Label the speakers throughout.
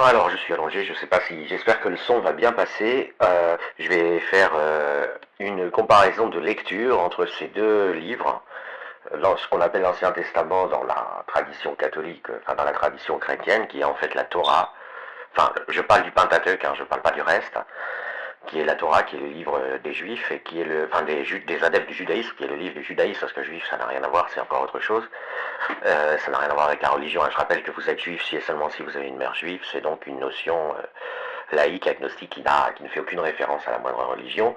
Speaker 1: Alors, je suis allongé, je sais pas si, j'espère que le son va bien passer. Je vais faire une comparaison de lecture entre ces deux livres, dans ce qu'on appelle l'Ancien Testament dans la tradition catholique, enfin dans la tradition chrétienne, qui est en fait la Torah. Enfin, je parle du Pentateuque, hein, je parle pas du reste, qui est la Torah, qui est le livre des Juifs, et qui est enfin des adeptes du judaïsme, qui est le livre du judaïsme, parce que juif, ça n'a rien à voir, c'est encore autre chose. Ça n'a rien à voir avec la religion. Je rappelle que vous êtes juif si et seulement si vous avez une mère juive. C'est donc une notion laïque, agnostique, qui ne fait aucune référence à la moindre religion.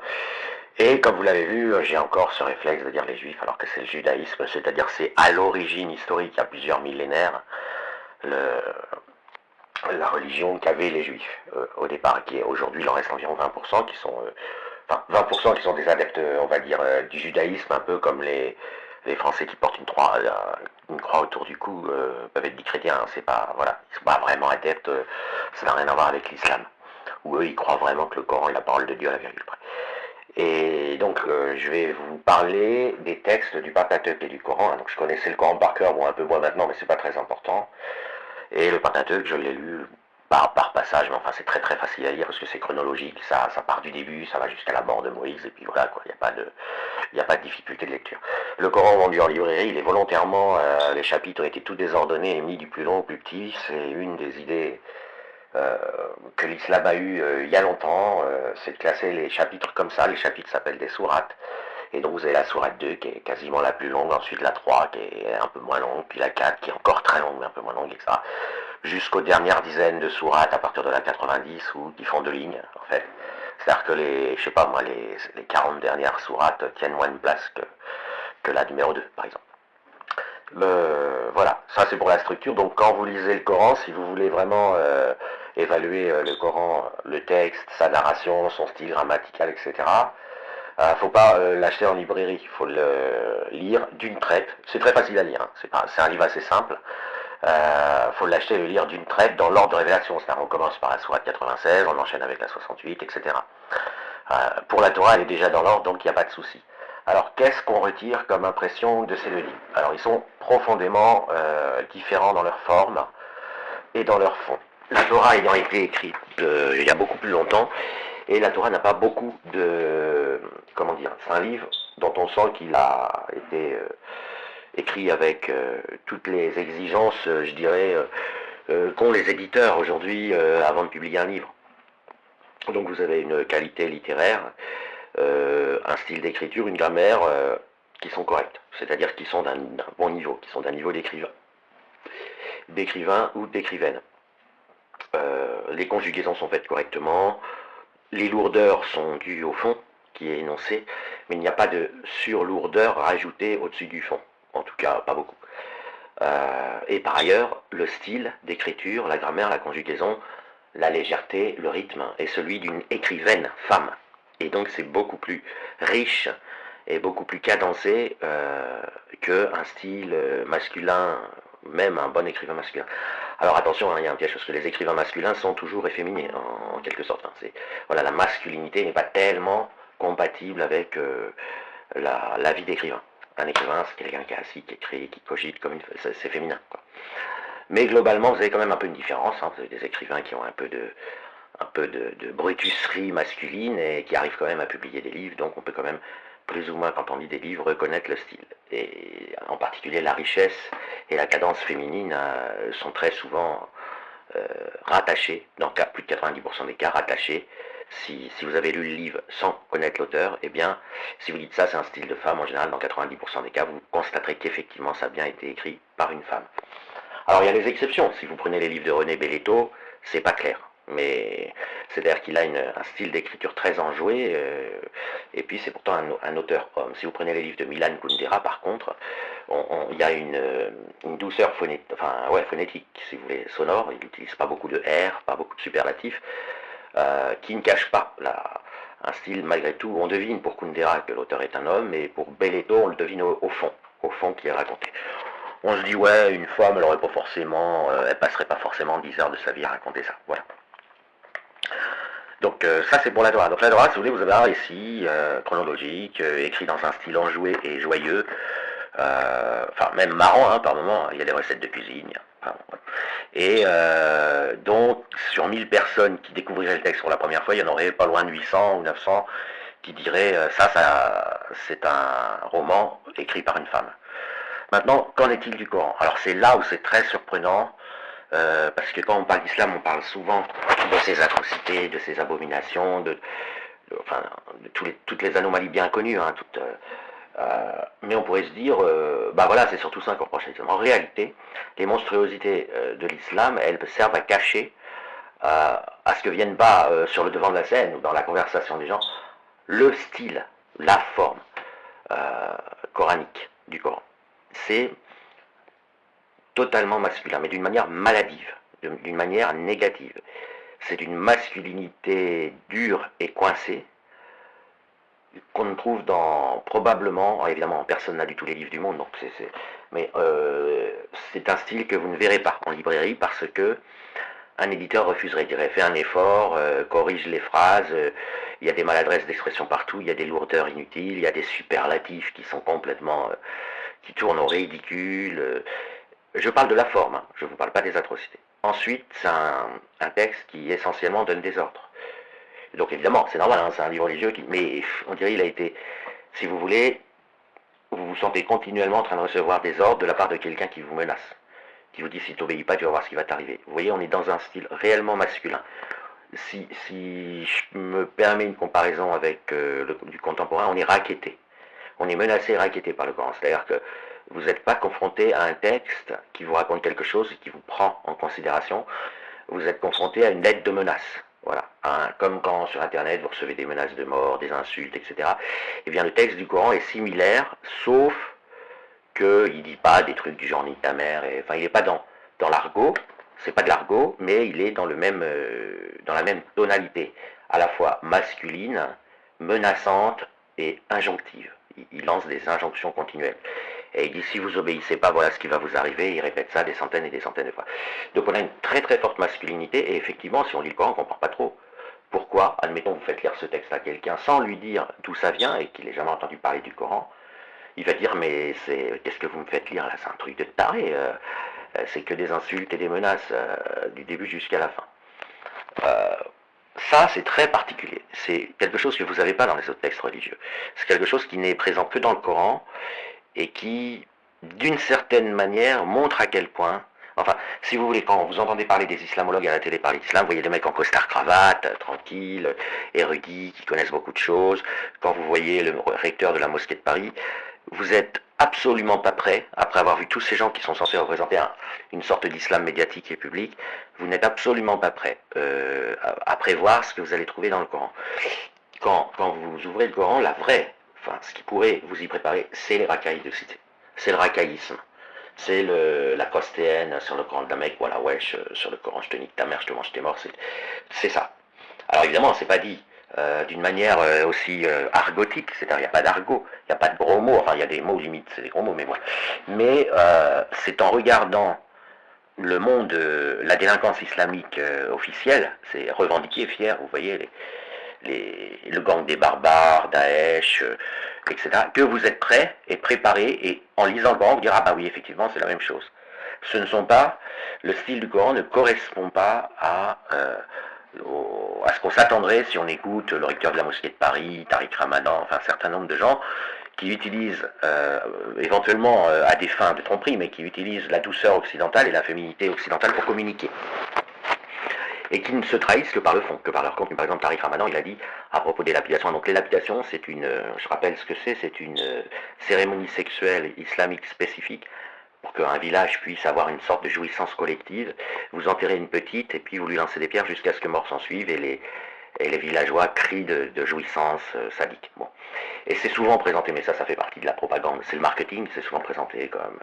Speaker 1: Et comme vous l'avez vu, j'ai encore ce réflexe de dire les juifs alors que c'est le judaïsme, c'est-à-dire c'est à l'origine historique, il y a plusieurs millénaires, la religion qu'avaient les juifs au départ, qui est aujourd'hui il en reste environ 20% qui sont, enfin 20% qui sont des adeptes, on va dire, du judaïsme, un peu comme les Français qui portent une croix autour du cou peuvent être dits chrétiens, hein, c'est pas, voilà, ils sont pas vraiment adeptes, ça n'a rien à voir avec l'islam, où eux ils croient vraiment que le Coran est la parole de Dieu à la virgule près. Et donc je vais vous parler des textes du Pentateuque et du Coran. Donc je connaissais le Coran par cœur, bon un peu moins maintenant, mais c'est pas très important. Et le Pentateuque, je l'ai lu par passage, mais enfin c'est très très facile à lire parce que c'est chronologique, ça part du début, ça va jusqu'à la mort de Moïse, et puis voilà quoi, il n'y a pas de difficulté de lecture. Le Coran vendu en librairie, il est volontairement, les chapitres ont été tout désordonnés et mis du plus long au plus petit, c'est une des idées euh, que l'islam a eu il y a longtemps, c'est de classer les chapitres comme ça, les chapitres s'appellent des sourates, et donc vous avez la sourate 2 qui est quasiment la plus longue, ensuite la 3 qui est un peu moins longue, puis la 4 qui est encore très longue mais un peu moins longue, etc. Jusqu'aux dernières dizaines de sourates à partir de la 90 ou qui font deux lignes en fait. C'est-à-dire que je sais pas moi, les 40 dernières sourates tiennent moins de place que la numéro 2 par exemple. Voilà, ça c'est pour la structure. Donc quand vous lisez le Coran, si vous voulez vraiment évaluer le Coran, le texte, sa narration, son style grammatical, etc., faut pas l'acheter en librairie, il faut le lire d'une traite. C'est très facile à lire, hein. C'est un livre assez simple. Faut l'acheter et le lire d'une traite dans l'ordre de révélation. C'est-à-dire on commence par la sourate 96, on enchaîne avec la 68, etc. Pour la Torah, elle est déjà dans l'ordre, donc il n'y a pas de souci. Alors, qu'est-ce qu'on retire comme impression de ces deux livres? Alors, ils sont profondément différents dans leur forme et dans leur fond. La Torah ayant été écrite il y a beaucoup plus longtemps, et la Torah n'a pas beaucoup de... Comment dire? C'est un livre dont on sent qu'il a été écrit avec toutes les exigences, je dirais, qu'ont les éditeurs aujourd'hui avant de publier un livre. Donc vous avez une qualité littéraire, un style d'écriture, une grammaire qui sont corrects, c'est-à-dire qui sont d'un bon niveau, qui sont d'un niveau d'écrivain ou d'écrivaine. Les conjugaisons sont faites correctement, les lourdeurs sont dues au fond qui est énoncé, mais il n'y a pas de surlourdeur rajoutée au-dessus du fond, en tout cas pas beaucoup. Et par ailleurs, le style d'écriture, la grammaire, la conjugaison, la légèreté, le rythme est celui d'une écrivaine femme. Et donc c'est beaucoup plus riche et beaucoup plus cadencé qu'un style masculin, même un bon écrivain masculin. Alors attention, hein, il y a un piège parce que les écrivains masculins sont toujours efféminés en quelque sorte. Hein. Voilà, la masculinité n'est pas tellement compatible avec la vie d'écrivain. Un écrivain, c'est quelqu'un qui est assis, qui écrit, qui cogite, c'est féminin. Quoi. Mais globalement, vous avez quand même un peu une différence. Hein. Vous avez des écrivains qui ont un peu de brutusserie masculine et qui arrivent quand même à publier des livres. Donc on peut quand même, plus ou moins, quand on lit des livres, reconnaître le style. Et en particulier, la richesse et la cadence féminine sont très souvent rattachées, dans plus de 90% des cas, rattachées. Si vous avez lu le livre sans connaître l'auteur, eh bien, si vous dites ça, c'est un style de femme, en général, dans 90% des cas, vous constaterez qu'effectivement, ça a bien été écrit par une femme. Alors, il y a des exceptions. Si vous prenez les livres de René Belletto, c'est pas clair. Mais c'est-à-dire qu'il a un style d'écriture très enjoué, et puis c'est pourtant un auteur homme. Si vous prenez les livres de Milan Kundera, par contre, il y a une douceur phonétique, si vous voulez, sonore. Il n'utilise pas beaucoup de R, pas beaucoup de superlatifs, qui ne cache pas un style malgré tout. On devine pour Kundera que l'auteur est un homme, et pour Belletto, on le devine au fond qui est raconté. On se dit, ouais, une femme, elle aurait pas forcément, elle passerait pas forcément 10 heures de sa vie à raconter ça. Voilà. Donc ça c'est pour la Torah. Donc la Torah, si vous voulez, vous avez un récit chronologique, écrit dans un style enjoué et joyeux, enfin même marrant hein, par moment. Il y a des recettes de cuisine. Enfin, ouais. Et donc, sur 1000 personnes qui découvriraient le texte pour la première fois, il y en aurait pas loin de 800 ou 900 qui diraient ça c'est un roman écrit par une femme. Maintenant, qu'en est-il du Coran? Alors c'est là où c'est très surprenant, parce que quand on parle d'islam, on parle souvent de ces atrocités, de ces abominations, enfin, de toutes les anomalies bien connues, hein, mais on pourrait se dire, bah voilà, c'est surtout ça qu'on reproche à l'islam. En réalité, les monstruosités de l'islam, elles servent à cacher à ce que viennent pas sur le devant de la scène ou dans la conversation des gens, le style, la forme coranique du Coran. C'est totalement masculin, mais d'une manière maladive, d'une manière négative. C'est une masculinité dure et coincée qu'on trouve dans, probablement, évidemment, personne n'a du tout les livres du monde, donc mais c'est un style que vous ne verrez pas en librairie parce que un éditeur refuserait, dirait fais un effort, corrige les phrases, il y a des maladresses d'expression partout, il y a des lourdeurs inutiles, il y a des superlatifs qui sont complètement, qui tournent au ridicule. Je parle de la forme, hein, je ne vous parle pas des atrocités. Ensuite, c'est un texte qui essentiellement donne des ordres. Donc évidemment, c'est normal, hein, c'est un livre religieux, mais on dirait qu'il a été, si vous voulez, vous vous sentez continuellement en train de recevoir des ordres de la part de quelqu'un qui vous menace, qui vous dit si tu n'obéis pas, tu vas voir ce qui va t'arriver. Vous voyez, on est dans un style réellement masculin. Si je me permets une comparaison avec du contemporain, on est racketté. On est menacé et racketté par le Coran. C'est-à-dire que vous n'êtes pas confronté à un texte qui vous raconte quelque chose et qui vous prend en considération. Vous êtes confronté à une lettre de menace. Voilà. Comme quand sur Internet vous recevez des menaces de mort, des insultes, etc. Eh bien le texte du Coran est similaire, sauf qu'il ne dit pas des trucs du genre nique ta mère. Enfin, il n'est pas dans l'argot. C'est pas de l'argot, mais il est dans la même tonalité, à la fois masculine, menaçante et injonctive. Il lance des injonctions continuelles. Et il dit si vous obéissez pas, voilà ce qui va vous arriver. Il répète ça des centaines et des centaines de fois. Donc on a une très très forte masculinité et effectivement, si on lit le Coran, on ne comprend pas trop. Pourquoi, admettons, vous faites lire ce texte à quelqu'un sans lui dire d'où ça vient et qu'il n'ait jamais entendu parler du Coran, il va dire mais qu'est-ce que vous me faites lire là, c'est un truc de taré. C'est que des insultes et des menaces du début jusqu'à la fin. Euh, Ça, c'est très particulier. C'est quelque chose que vous n'avez pas dans les autres textes religieux. C'est quelque chose qui n'est présent que dans le Coran et qui, d'une certaine manière, montre à quel point, enfin, si vous voulez, quand vous entendez parler des islamologues à la télé parler d'islam, vous voyez des mecs en costard-cravate, tranquilles, érudits, qui connaissent beaucoup de choses. Quand vous voyez le recteur de la mosquée de Paris, vous êtes absolument pas prêt, après avoir vu tous ces gens qui sont censés représenter une sorte d'islam médiatique et public, vous n'êtes absolument pas prêt à prévoir ce que vous allez trouver dans le Coran. Quand vous ouvrez le Coran, la vraie, enfin, ce qui pourrait vous y préparer, c'est les racailles de cité. C'est le racaillisme. C'est la costéenne sur le Coran de la Mecque, voilà, wesh, sur le Coran, je te nique ta mère, je te mange tes morts, c'est ça. Alors évidemment, c'est pas dit d'une manière aussi argotique, c'est-à-dire il n'y a pas d'argot, il n'y a pas de gros mots, enfin il y a des mots limites, c'est des gros mots, mais voilà. Mais c'est en regardant le monde, la délinquance islamique officielle, c'est revendiqué, fier, vous voyez, le gang des barbares, Daesh, etc., que vous êtes prêts et préparés, et en lisant le Coran, vous dire, ah bah oui, effectivement, c'est la même chose. Ce ne sont pas, le style du Coran ne correspond pas à ce qu'on s'attendrait si on écoute le recteur de la mosquée de Paris, Tariq Ramadan, enfin un certain nombre de gens qui utilisent, éventuellement à des fins de tromperie, mais qui utilisent la douceur occidentale et la féminité occidentale pour communiquer. Et qui ne se trahissent que par le fond, que par leur contenu. Par exemple, Tariq Ramadan, il a dit à propos des lapidations, donc les lapidations, c'est je rappelle ce que c'est une cérémonie sexuelle islamique spécifique, pour qu'un village puisse avoir une sorte de jouissance collective. Vous enterrez une petite et puis vous lui lancez des pierres jusqu'à ce que mort s'en suive et les villageois crient de jouissance sadique. Bon. Et c'est souvent présenté, mais ça fait partie de la propagande, c'est le marketing, c'est souvent présenté comme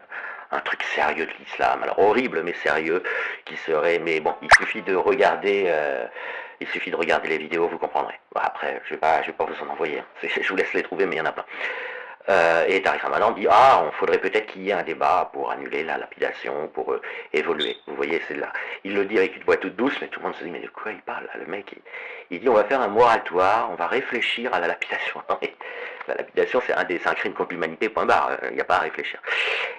Speaker 1: un truc sérieux de l'islam, alors horrible mais sérieux, qui serait, mais bon, il suffit de regarder les vidéos, vous comprendrez. Bon, après, je vais pas vous en envoyer, hein. Je vous laisse les trouver, mais il y en a plein. Et Tariq Ramadan dit ah, on faudrait peut-être qu'il y ait un débat pour annuler la lapidation, pour évoluer. Vous voyez, c'est là. Il le dit avec une voix toute douce, mais tout le monde se dit mais de quoi il parle là, le mec il dit on va faire un moratoire, on va réfléchir à la lapidation. La lapidation, c'est un crime contre l'humanité, point barre, il n'y a pas à réfléchir.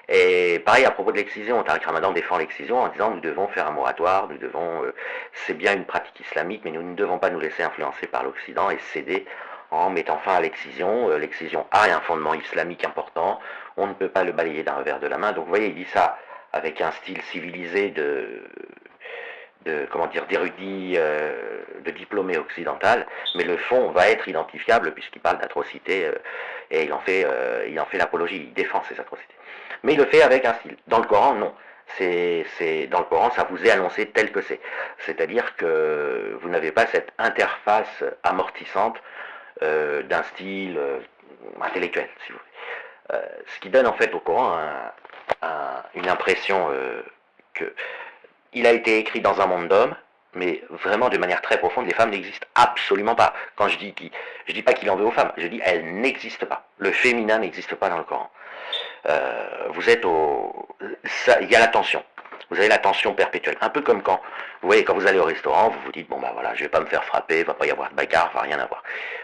Speaker 1: Et pareil à propos de l'excision, Tariq Ramadan défend l'excision en disant nous devons faire un moratoire, c'est bien une pratique islamique, mais nous ne devons pas nous laisser influencer par l'Occident et céder en mettant fin à l'excision. L'excision a un fondement islamique important, on ne peut pas le balayer d'un revers de la main. Donc vous voyez, il dit ça avec un style civilisé comment dire, d'érudit, de diplômé occidental, mais le fond va être identifiable puisqu'il parle d'atrocités et il en fait l'apologie, il défend ces atrocités. Mais il le fait avec un style. Dans le Coran, non. Dans le Coran, ça vous est annoncé tel que c'est. C'est-à-dire que vous n'avez pas cette interface amortissante d'un style intellectuel, si vous voulez. Ce qui donne en fait au Coran une impression que il a été écrit dans un monde d'hommes, mais vraiment de manière très profonde, les femmes n'existent absolument pas. Quand je dis pas qu'il en veut aux femmes, je dis elles n'existent pas. Le féminin n'existe pas dans le Coran. Il y a la tension. Vous avez la tension perpétuelle. Un peu comme quand vous allez au restaurant, vous vous dites, bon ben voilà, je vais pas me faire frapper, il va pas y avoir de bagarre, va rien avoir.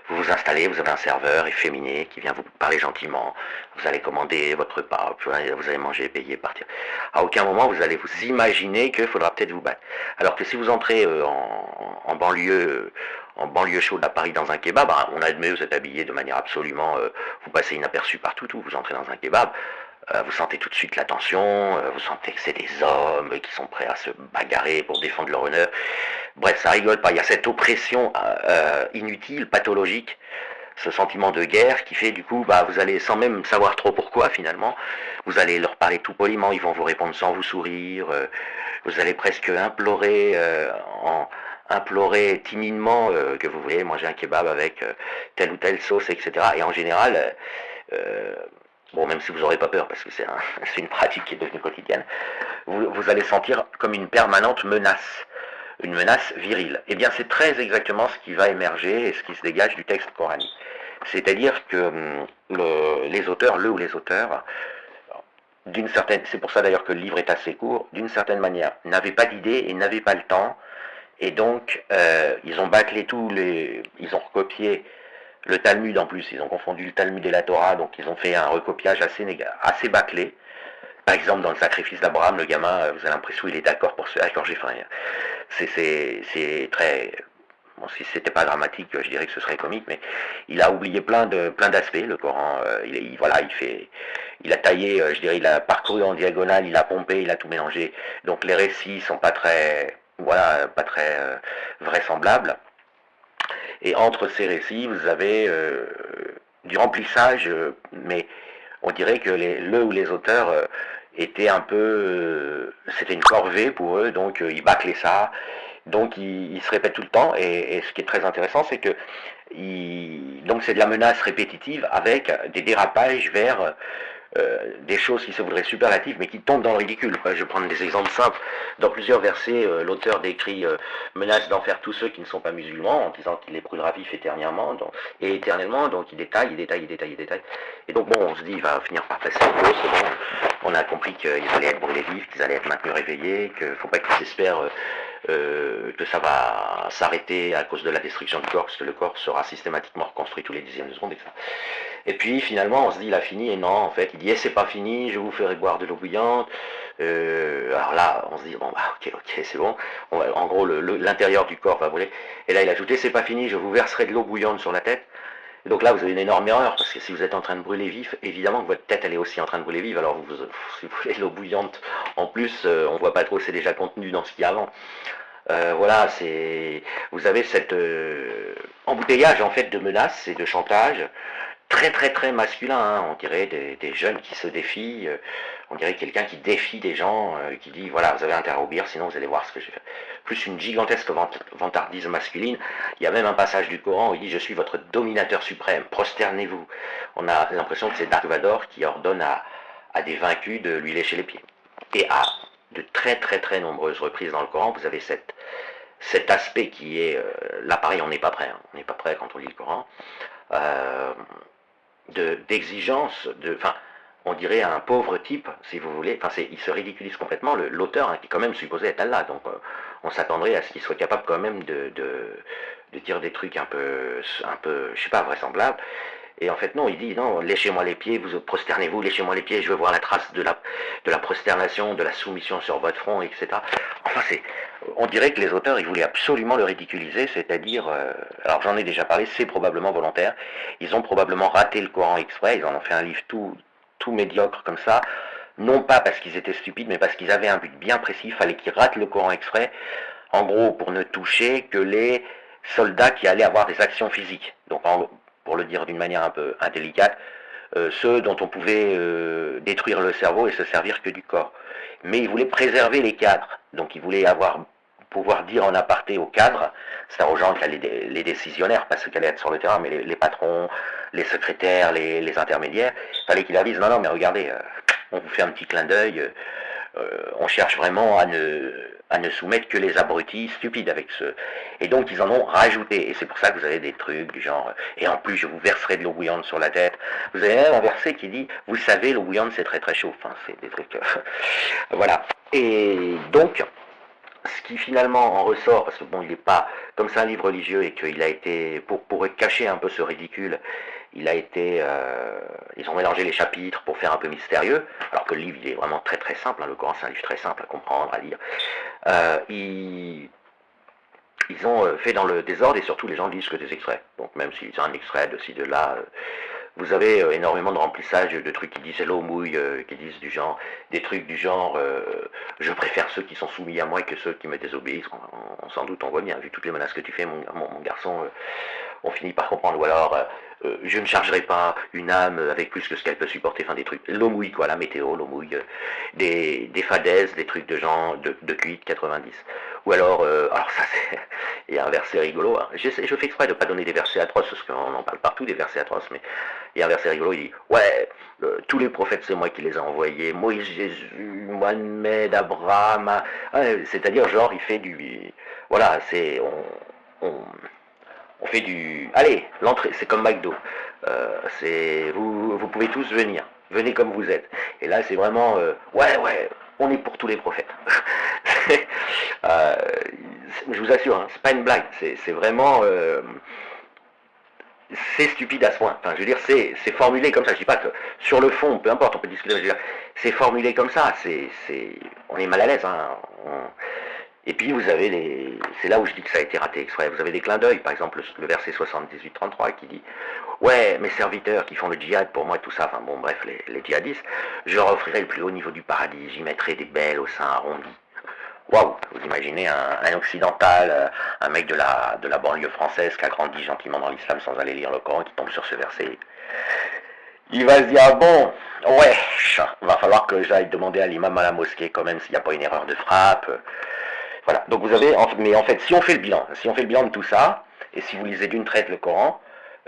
Speaker 1: Vous vous installez, vous avez un serveur efféminé qui vient vous parler gentiment, vous allez commander votre repas, vous allez manger, payer, partir. À aucun moment vous allez vous imaginer qu'il faudra peut-être vous battre. Alors que si vous entrez en banlieue chaude à Paris dans un kebab, on admet vous êtes habillé de manière absolument, vous passez inaperçu partout, vous entrez dans un kebab, vous sentez tout de suite la tension, vous sentez que c'est des hommes qui sont prêts à se bagarrer pour défendre leur honneur. Bref, ça rigole pas, il y a cette oppression inutile, pathologique, ce sentiment de guerre qui fait du coup, vous allez sans même savoir trop pourquoi finalement, vous allez leur parler tout poliment, ils vont vous répondre sans vous sourire, vous allez presque implorer timidement que vous voulez manger un kebab avec telle ou telle sauce, etc. Et en général, bon, même si vous n'aurez pas peur, parce que c'est une pratique qui est devenue quotidienne, vous allez sentir comme une permanente menace, une menace virile. Eh bien, c'est très exactement ce qui va émerger et ce qui se dégage du texte coranique. C'est-à-dire que les auteurs, c'est pour ça d'ailleurs que le livre est assez court, d'une certaine manière, n'avaient pas d'idée et n'avaient pas le temps, et donc ils ont bâclé ils ont recopié le Talmud en plus, ils ont confondu le Talmud et la Torah, donc ils ont fait un recopiage assez bâclé. Par exemple, dans le sacrifice d'Abraham, le gamin, vous avez l'impression qu'il est d'accord pour se égorger. Enfin, c'est très... Bon, si c'était pas dramatique, je dirais que ce serait comique, mais il a oublié plein d'aspects, le Coran. Il a taillé, je dirais, il a parcouru en diagonale, il a pompé, il a tout mélangé. Donc les récits sont pas très vraisemblables. Et entre ces récits, vous avez du remplissage, mais on dirait que le ou les auteurs étaient un peu... c'était une corvée pour eux, donc ils bâclaient ça, donc ils se répètent tout le temps, et ce qui est très intéressant, c'est que donc c'est de la menace répétitive avec des dérapages vers des choses qui se voudraient superlatives mais qui tombent dans le ridicule. Je vais prendre des exemples simples. Dans plusieurs versets, l'auteur décrit menace d'en faire tous ceux qui ne sont pas musulmans en disant qu'il les brûlera vifs éternellement, et éternellement, donc il détaille. Et donc bon, on se dit il va finir par passer une cause, bon, on a compris qu'ils allaient être brûlés vifs, qu'ils allaient être maintenus réveillés, qu'il ne faut pas qu'ils espèrent que ça va s'arrêter à cause de la destruction du corps, parce que le corps sera systématiquement reconstruit tous les dixièmes de seconde, et puis finalement on se dit il a fini, et non, en fait il dit c'est pas fini, je vous ferai boire de l'eau bouillante. Alors là on se dit bon ok c'est bon, en gros l'intérieur du corps va brûler, et là il a ajouté c'est pas fini, je vous verserai de l'eau bouillante sur la tête. Et donc là vous avez une énorme erreur, parce que si vous êtes en train de brûler vif, évidemment que votre tête elle est aussi en train de brûler vive, alors si vous voulez de l'eau bouillante en plus, on voit pas trop, c'est déjà contenu dans ce qu'il y a avant. Voilà, vous avez cet embouteillage en fait de menaces et de chantage très très très masculin, hein. On dirait des jeunes qui se défient, on dirait quelqu'un qui défie des gens, qui dit voilà vous avez intérêt à obéir sinon vous allez voir ce que je fais. Plus une gigantesque vantardise masculine. Il y a même un passage du Coran où il dit je suis votre dominateur suprême, prosternez-vous. On a l'impression que c'est Dark Vador qui ordonne à des vaincus de lui lécher les pieds. Et à de très très très nombreuses reprises dans le Coran, vous avez cet aspect qui est, là pareil on n'est pas prêt, hein. On n'est pas prêt quand on lit le Coran, d'exigence, on dirait un pauvre type, si vous voulez, il se ridiculise complètement, l'auteur, hein, qui est quand même supposé être Allah, donc on s'attendrait à ce qu'il soit capable quand même de dire des trucs un peu, je sais pas, vraisemblables, Et en fait, non, il dit, non, léchez-moi les pieds, vous prosternez-vous, léchez-moi les pieds, je veux voir la trace de la prosternation, de la soumission sur votre front, etc. Enfin, on dirait que les auteurs, ils voulaient absolument le ridiculiser, c'est-à-dire, alors j'en ai déjà parlé, c'est probablement volontaire, ils ont probablement raté le Coran exprès, ils en ont fait un livre tout médiocre comme ça, non pas parce qu'ils étaient stupides, mais parce qu'ils avaient un but bien précis, il fallait qu'ils ratent le Coran exprès, en gros, pour ne toucher que les soldats qui allaient avoir des actions physiques. Donc, pour le dire d'une manière un peu indélicate, ceux dont on pouvait détruire le cerveau et se servir que du corps. Mais ils voulaient préserver les cadres. Donc, ils voulaient pouvoir dire en aparté aux cadres, c'est-à-dire aux gens qui allaient les décisionnaires, pas ceux qui allaient être sur le terrain, mais les patrons, les secrétaires, les intermédiaires, il fallait qu'ils leur disent, non, non, mais regardez, on vous fait un petit clin d'œil, on cherche vraiment à ne soumettre que les abrutis stupides avec ce. Et donc ils en ont rajouté. Et c'est pour ça que vous avez des trucs du genre, et en plus je vous verserai de l'eau bouillante sur la tête. Vous avez même un verset qui dit, vous savez, l'eau bouillante c'est très très chaud. Enfin, c'est des trucs. Voilà. Et donc, ce qui finalement en ressort, parce que bon, il n'est pas comme c'est un livre religieux et qu'il a été, pour cacher un peu ce ridicule, il a été, ils ont mélangé les chapitres pour faire un peu mystérieux, alors que le livre il est vraiment très très simple, hein, le Coran c'est un livre très simple à comprendre, à lire. Ils ont fait dans le désordre et surtout les gens lisent que des extraits. Donc même s'ils ont un extrait de ci, de là, vous avez énormément de remplissage de trucs qui disent l'eau mouille, qui disent du genre, des trucs du genre je préfère ceux qui sont soumis à moi que ceux qui me désobéissent. Sans doute on voit bien, vu toutes les menaces que tu fais, mon garçon, on finit par comprendre. Ou alors je ne chargerai pas une âme avec plus que ce qu'elle peut supporter, enfin des trucs. L'eau mouille quoi, la météo, l'eau mouille, des fadaises, des trucs de genre de QI 90. Ou alors ça c'est, il y a un verset rigolo, hein. Je fais exprès de ne pas donner des versets atroces, parce qu'on en parle partout des versets atroces, mais il y a un verset rigolo, il dit, ouais, tous les prophètes c'est moi qui les ai envoyés, Moïse, Jésus, Mohamed, Abraham, c'est-à-dire genre il fait du, voilà, on fait du, allez, l'entrée, c'est comme McDo, vous pouvez tous venir, venez comme vous êtes, et là c'est vraiment, ouais, on est pour tous les prophètes. euh, je vous assure, hein, c'est pas une blague, c'est vraiment, c'est stupide à ce point. Enfin, je veux dire, c'est formulé comme ça. Je dis pas que sur le fond, peu importe, on peut discuter, mais je veux dire, c'est formulé comme ça. On est mal à l'aise. Hein. Et puis vous avez c'est là où je dis que ça a été raté exprès. Vous avez des clins d'œil, par exemple le verset 78-33 qui dit, ouais, mes serviteurs qui font le djihad pour moi, tout ça. Enfin bon, bref, les djihadistes, je leur offrirai le plus haut niveau du paradis. J'y mettrai des belles au sein arrondi. Waouh, vous imaginez un occidental, un mec de la banlieue française qui a grandi gentiment dans l'islam sans aller lire le Coran, qui tombe sur ce verset. Il va se dire, ah bon, ouais, va falloir que j'aille demander à l'imam à la mosquée quand même s'il n'y a pas une erreur de frappe. Voilà, donc vous avez, mais en fait, si on fait le bilan de tout ça, et si vous lisez d'une traite le Coran,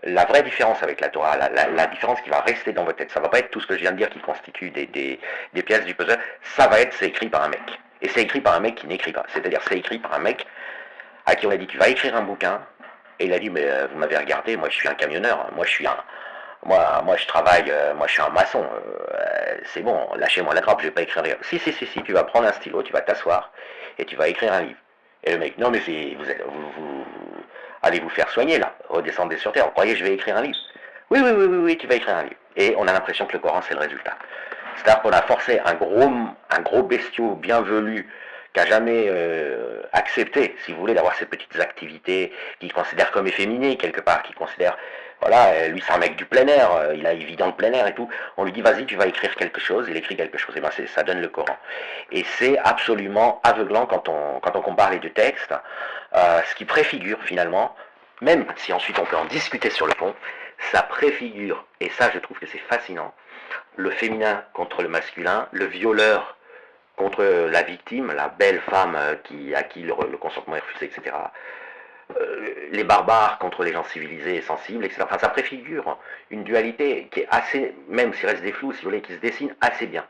Speaker 1: la vraie différence avec la Torah, la différence qui va rester dans votre tête, ça va pas être tout ce que je viens de dire qui constitue des pièces du puzzle, ça va être, c'est écrit par un mec. Et c'est écrit par un mec qui n'écrit pas. C'est-à-dire, c'est écrit par un mec à qui on a dit, tu vas écrire un bouquin. Et il a dit, mais vous m'avez regardé, moi je suis un camionneur, moi je travaille, moi je suis un maçon, c'est bon, lâchez-moi la grappe, je vais pas écrire. Si, tu vas prendre un stylo, tu vas t'asseoir et tu vas écrire un livre. Et le mec, non mais vous allez vous faire soigner là, redescendez sur terre, vous croyez que je vais écrire un livre? Oui, tu vas écrire un livre. Et on a l'impression que le Coran c'est le résultat. C'est-à-dire qu'on a forcé un gros bestiau bien velu qui n'a jamais accepté, si vous voulez, d'avoir ces petites activités qu'il considère comme efféminées quelque part, qui considère, voilà, lui c'est un mec du plein air, il vit dans le plein air et tout, on lui dit vas-y tu vas écrire quelque chose, il écrit quelque chose, et ben ça donne le Coran. Et c'est absolument aveuglant quand on compare les deux textes, ce qui préfigure finalement, même si ensuite on peut en discuter sur le fond, ça préfigure, et ça je trouve que c'est fascinant, le féminin contre le masculin, le violeur contre la victime, la belle femme à qui le consentement est refusé, etc. Les barbares contre les gens civilisés et sensibles, etc. Enfin, ça préfigure une dualité qui est assez, même s'il reste des flous, si vous voulez, qui se dessine assez bien.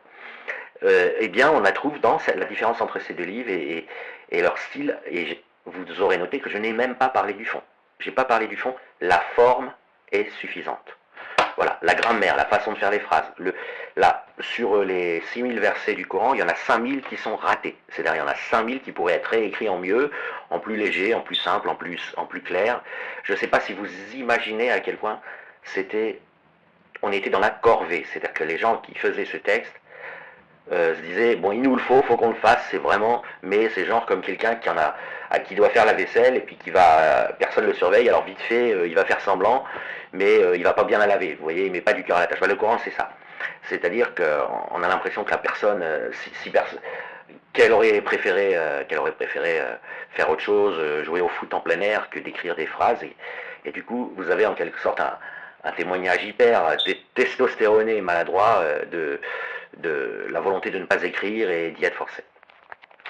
Speaker 1: Eh bien, on la trouve dans la différence entre ces deux livres et leur style, et vous aurez noté que je n'ai même pas parlé du fond. Je n'ai pas parlé du fond, la forme est suffisante. Voilà, la grammaire, la façon de faire les phrases. Sur les 6000 versets du Coran, il y en a 5000 qui sont ratés. C'est-à-dire il y en a 5000 qui pourraient être réécrits en mieux, en plus léger, en plus simple, en plus clair. Je ne sais pas si vous imaginez à quel point c'était on était dans la corvée, c'est-à-dire que les gens qui faisaient ce texte se disaient, bon, il nous le faut qu'on le fasse, c'est vraiment, mais c'est genre comme quelqu'un qui doit faire la vaisselle et puis personne le surveille, alors vite fait, il va faire semblant, mais il va pas bien la laver, vous voyez, il met pas du cœur à la tâche. Le Coran, c'est ça. C'est-à-dire qu'on a l'impression que la personne, qu'elle aurait préféré faire autre chose, jouer au foot en plein air que d'écrire des phrases, et du coup, vous avez en quelque sorte un témoignage hyper testostéroné et maladroit de la volonté de ne pas écrire et d'y être forcé.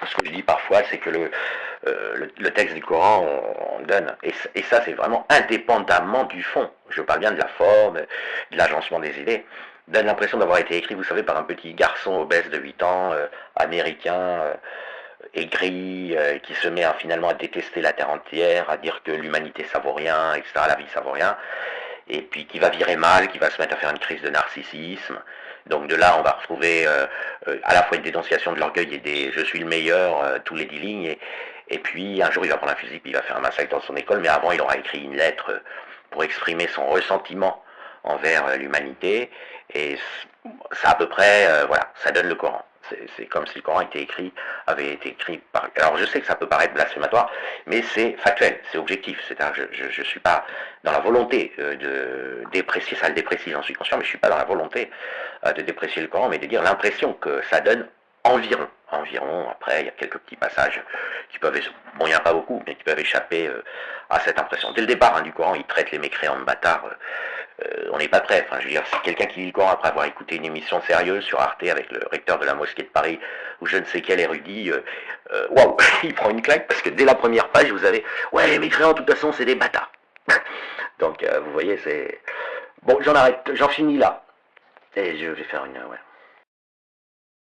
Speaker 1: Ce que je dis parfois, c'est que le texte du Coran, on donne, et ça c'est vraiment indépendamment du fond, je parle bien de la forme, de l'agencement des idées, donne l'impression d'avoir été écrit, vous savez, par un petit garçon obèse de 8 ans, américain, aigri, qui se met finalement à détester la terre entière, à dire que l'humanité ça vaut rien, etc., la vie ça vaut rien, et puis qui va virer mal, qui va se mettre à faire une crise de narcissisme. Donc de là, on va retrouver à la fois une dénonciation de l'orgueil et des « je suis le meilleur », tous les 10 lignes, et puis un jour il va prendre un fusil, puis il va faire un massacre dans son école, mais avant il aura écrit une lettre pour exprimer son ressentiment envers l'humanité, et ça à peu près, voilà, ça donne le Coran. C'est comme si le Coran avait été écrit par... Alors je sais que ça peut paraître blasphématoire, mais c'est factuel, c'est objectif. C'est-à-dire je suis pas dans la volonté de déprécier, ça le déprécie, j'en suis conscient, mais je suis pas dans la volonté de déprécier le Coran, mais de dire l'impression que ça donne environ. Après, il y a quelques petits passages qui peuvent... Bon, il n'y en a pas beaucoup, mais qui peuvent échapper à cette impression. Dès le départ du Coran, il traite les mécréants de bâtards. On n'est pas prêt. Enfin, je veux dire, si quelqu'un qui lit le Coran après avoir écouté une émission sérieuse sur Arte avec le recteur de la mosquée de Paris ou je ne sais quel érudit, waouh, il prend une claque parce que dès la première page, vous avez ouais, les mécréants, de toute façon, c'est des bâtards. Donc, vous voyez, c'est bon. J'en arrête, j'en finis là et je vais faire une ouais.